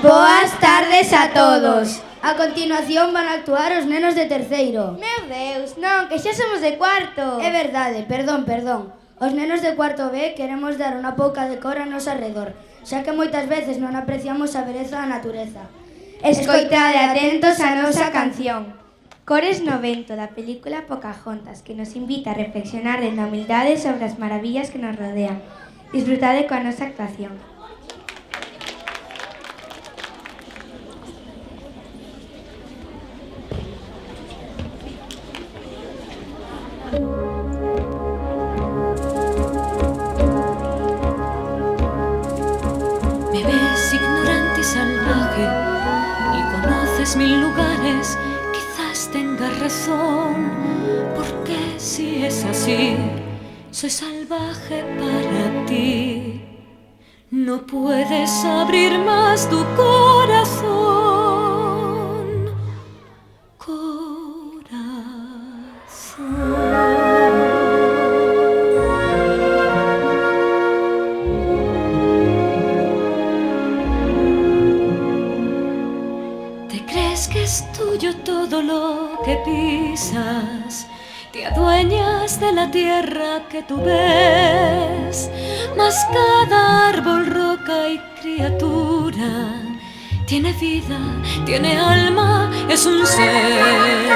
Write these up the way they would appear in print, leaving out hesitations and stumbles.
Boas tardes a todos. A continuación van a actuar os nenos de terceiro. Meu Deus, non, que xa somos de cuarto. É verdade, perdón. Os nenos de cuarto B queremos dar unha pouca de cor a noso arredor, xa que moitas veces non apreciamos a beleza da natureza. Escoitade atentos a nosa canción. Cores no vento, da película Pocahontas, que nos invita a reflexionar dende a humildade sobre as maravillas que nos rodean. Disfrutade coa nosa actuación. Me ves ignorante y salvaje y conoces mil lugares, quizás tengas razón, porque si es así, soy salvaje para ti. No puedes abrir más tu corazón, ¿Te crees que es tuyo todo lo que pisas? Te adueñas de la tierra que tú ves, mas cada árbol, roca y criatura tiene vida, tiene alma, es un ser.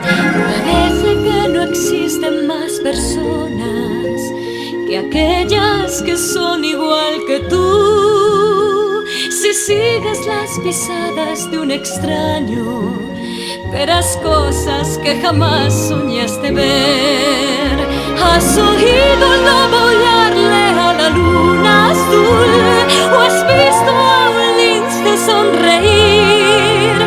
Parece que no existen más personas que aquellas que son igual que tú. Si sigues las pisadas de un extraño, verás cosas que jamás soñaste ver. ¿Has oído el lobo aullarle a la luna azul? ¿O has visto a un lince sonreír?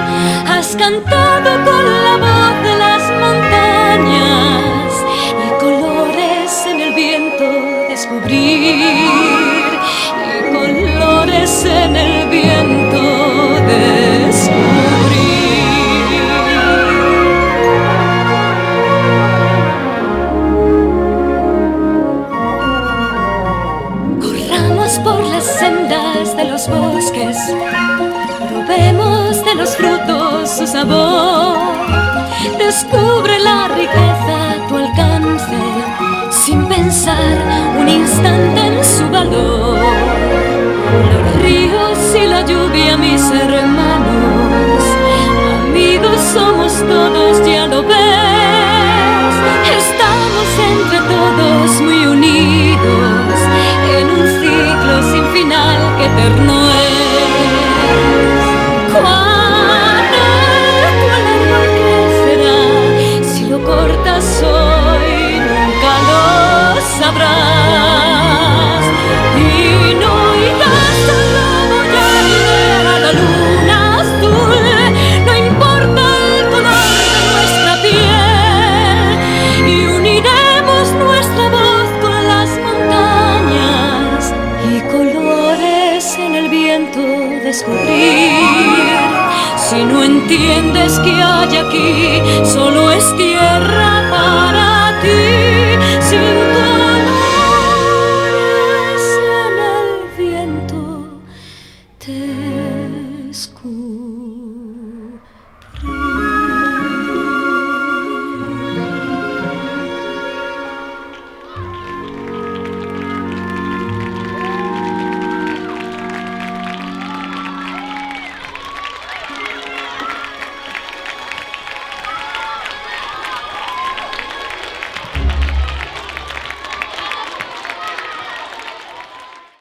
¿Has cantado con la voz de las montañas y colores en el viento descubrir? Y colores en el viento por las sendas de los bosques, probemos de los frutos su sabor. Descubre la riqueza a tu alcance, sin pensar un instante en su valor. Los ríos y la lluvia, mis hermanos, amigos somos todos, ya lo ves. Estamos entre todos muy unidos en un ciclo sin final que eterno es. ¿Cuán alto el árbol crecerá? Si lo cortas hoy nunca lo sabrás. Y no oirás al lobo aullarle a la luna azul. No importa el color de nuestra piel, y uniremos nuestra voz con las montañas y colores en el viento descubrir. Si no entiendes que hay aquí, solo es tierra